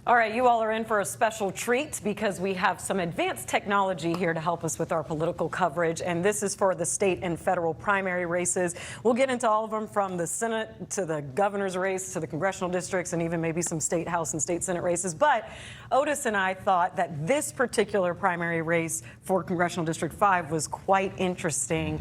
All right, you all are in for a special treat because we have some advanced technology here to help us with our political coverage, and this is for the state and federal primary races. We'll get into all of them, from the Senate to the governor's race to the congressional districts and even maybe some state house and state senate races. But Otis and I thought that this particular primary race for Congressional District 5 was quite interesting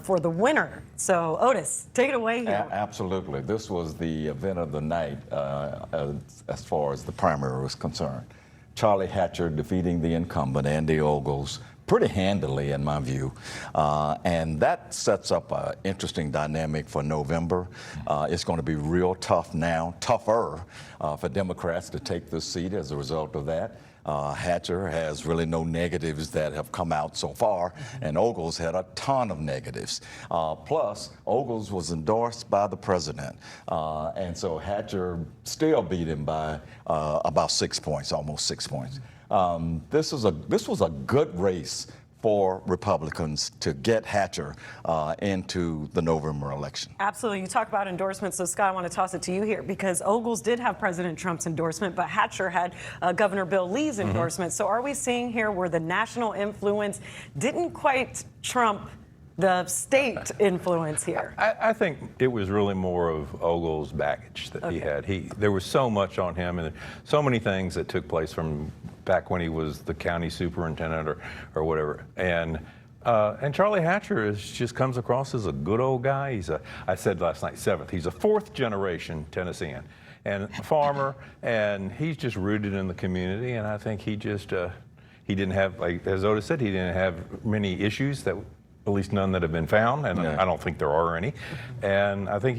for the winner. So, Otis, take it away here. Absolutely. This was the event of the night as far as the primary was concerned. Charlie Hatcher defeating the incumbent, Andy Ogles, pretty handily in my view. And that sets up an interesting dynamic for November. It's going to be real tough now, tougher for Democrats to take this seat as a result of that. Hatcher has really no negatives that have come out so far, and Ogles had a ton of negatives. Plus, Ogles was endorsed by the president, and so Hatcher still beat him by about 6 points, almost 6 points. This was a good race for Republicans to get Hatcher into the November election. Absolutely. You talk about endorsements, so Scott, I want to toss it to you here because Ogles did have President Trump's endorsement, but Hatcher had Governor Bill Lee's endorsement. So are we seeing here where the national influence didn't quite trump the state influence here? I think it was really more of Ogles' baggage that he had. There was so much on him and so many things that took place from back when he was the county superintendent or whatever. And Charlie Hatcher just comes across as a good old guy. I said last night, seventh. He's a fourth generation Tennessean and a farmer, and he's just rooted in the community. And I think he didn't have, like as Otis said, he didn't have many issues, that at least none that have been found, and I don't think there are any. And I think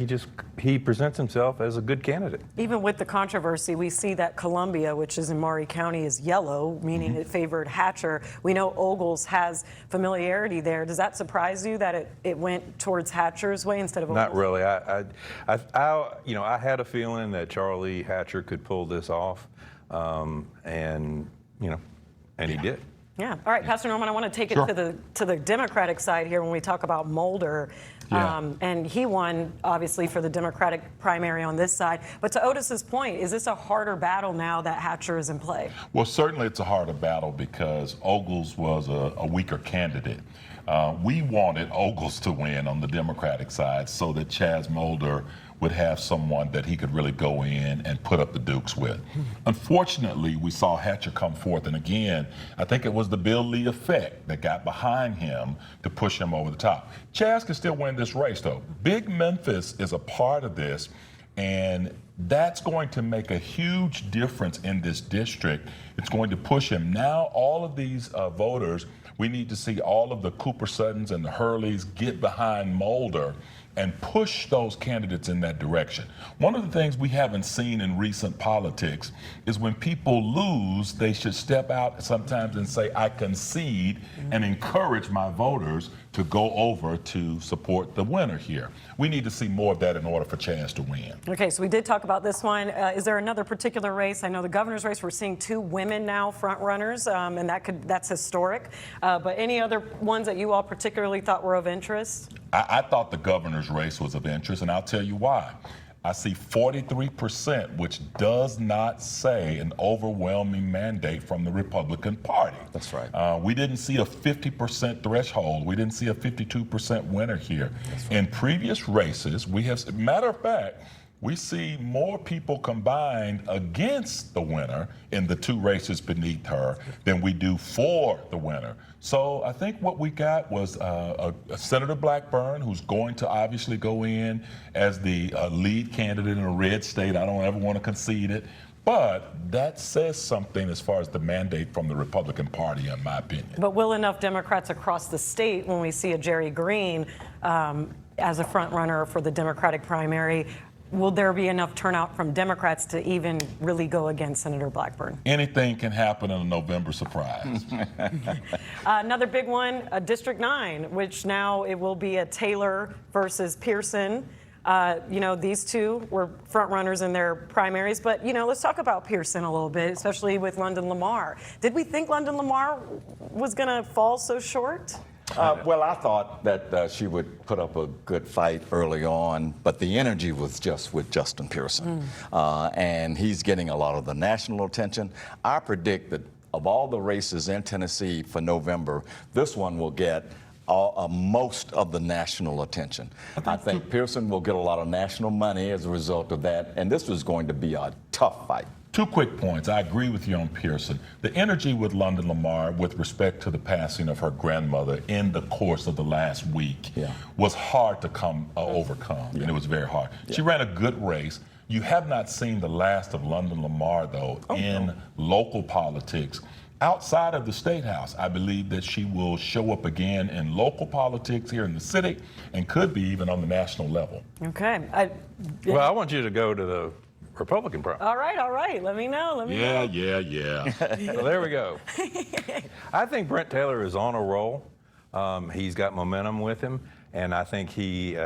he presents himself as a good candidate. Even with the controversy, we see that Columbia, which is in Maury County, is yellow, meaning it favored Hatcher. We know Ogles has familiarity there. Does that surprise you that it went towards Hatcher's way instead of Ogles? Not really. I had a feeling that Charlie Hatcher could pull this off, and he did. Yeah. All right, Pastor Norman, I want to take it to the Democratic side here when we talk about Mulder. And he won, obviously, for the Democratic primary on this side. But to Otis's point, is this a harder battle now that Hatcher is in play? Well, certainly it's a harder battle because Ogles was a weaker candidate. We wanted Ogles to win on the Democratic side so that Chaz Mulder would have someone that he could really go in and put up the dukes with. Unfortunately, we saw Hatcher come forth, and again, I think it was the Bill Lee effect that got behind him to push him over the top. Chaz can still win this race, though. Big Memphis is a part of this, and that's going to make a huge difference in this district. It's going to push him. Now, all of these voters, we need to see all of the Cooper Suttons and the Hurleys get behind Mulder and push those candidates in that direction. One of the things we haven't seen in recent politics is when people lose, they should step out sometimes and say, I concede, and encourage my voters to go over to support the winner here. We need to see more of that in order for Chaz to win. Okay, so we did talk about this one. Is there another particular race? I know the governor's race, we're seeing 2 women now front runners, and that's historic. But any other ones that you all particularly thought were of interest? I thought the governor's race was of interest, and I'll tell you why. I see 43%, which does not say an overwhelming mandate from the Republican Party. That's right. We didn't see a 50% threshold. We didn't see a 52% winner here. That's right. In previous races, matter of fact, we see more people combined against the winner in the 2 races beneath her than we do for the winner. So I think what we got was a Senator Blackburn, who's going to obviously go in as the lead candidate in a red state. I don't ever want to concede it. But that says something as far as the mandate from the Republican Party, in my opinion. But will enough Democrats across the state, when we see a Jerry Green as a front runner for the Democratic primary, will there be enough turnout from Democrats to even really go against Senator Blackburn? Anything can happen in a November surprise. Another big one, District 9, which now it will be a Taylor versus Pearson. These 2 were front runners in their primaries, but let's talk about Pearson a little bit, especially with London Lamar. Did we think London Lamar was going to fall so short? Well, I thought that she would put up a good fight early on, but the energy was just with Justin Pearson. And he's getting a lot of the national attention. I predict that of all the races in Tennessee for November, this one will get most of the national attention. I think Pearson will get a lot of national money as a result of that, and this was going to be a tough fight. 2 quick points. I agree with you on Pearson. The energy with London Lamar with respect to the passing of her grandmother in the course of the last week was hard to overcome, and it was very hard. She ran a good race. You have not seen the last of London Lamar, though, in local politics. Outside of the State House, I believe that she will show up again in local politics here in the city and could be even on the national level. Okay. Well, I want you to go to the Republican primary. All right. Let me know. Yeah. So there we go. I think Brent Taylor is on a roll. He's got momentum with him, and I think he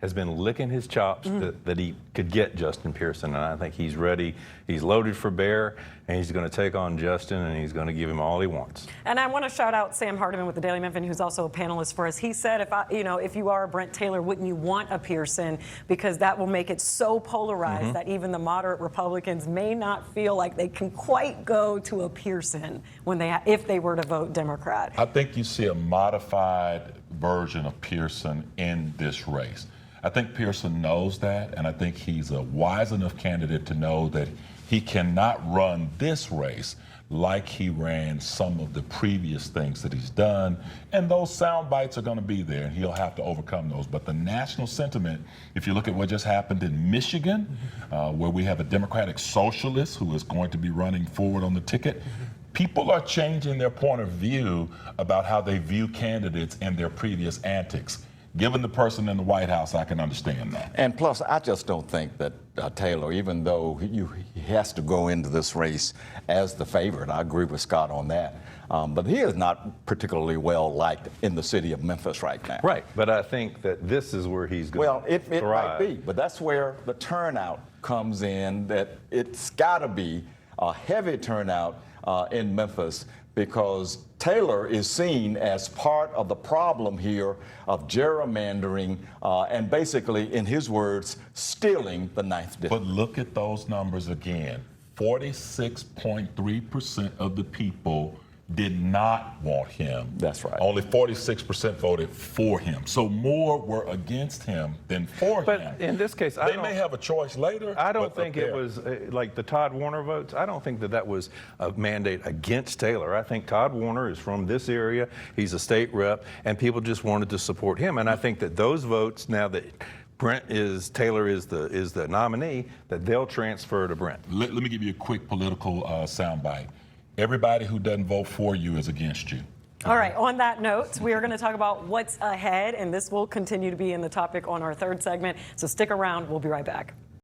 has been licking his chops that he could get Justin Pearson, and I think he's ready. He's loaded for bear, and he's going to take on Justin, and he's going to give him all he wants. And I want to shout out Sam Hardiman with the Daily Memphian, who's also a panelist for us. He said, if you are a Brent Taylor, wouldn't you want a Pearson? Because that will make it so polarized that even the moderate Republicans may not feel like they can quite go to a Pearson when if they were to vote Democrat. I think you see a modified version of Pearson in this race. I think Pearson knows that, and I think he's a wise enough candidate to know that he cannot run this race like he ran some of the previous things that he's done, and those sound bites are going to be there, and he'll have to overcome those. But the national sentiment, if you look at what just happened in Michigan, where we have a Democratic socialist who is going to be running forward on the ticket, people are changing their point of view about how they view candidates and their previous antics. Given the person in the White House, I can understand that. And plus, I just don't think that Taylor, even though he has to go into this race as the favorite, I agree with Scott on that, but he is not particularly well liked in the city of Memphis right now. Right, but I think that this is where he's going to thrive. It might be, but that's where the turnout comes in, that it's got to be a heavy turnout in Memphis, because Taylor is seen as part of the problem here of gerrymandering and basically, in his words, stealing the 9th district. But look at those numbers again. 46.3% of the people did not want him. That's right. Only 46% voted for him. So more were against him than for him. But in this case, they may have a choice later. I don't think it was like the Todd Warner votes. I don't think that was a mandate against Taylor. I think Todd Warner is from this area. He's a state rep, and people just wanted to support him. And I think that those votes, now that Taylor is the nominee, that they'll transfer to Brent. Let me give you a quick political soundbite. Everybody who doesn't vote for you is against you. All right, on that note, we are going to talk about what's ahead, and this will continue to be in the topic on our third segment. So stick around. We'll be right back.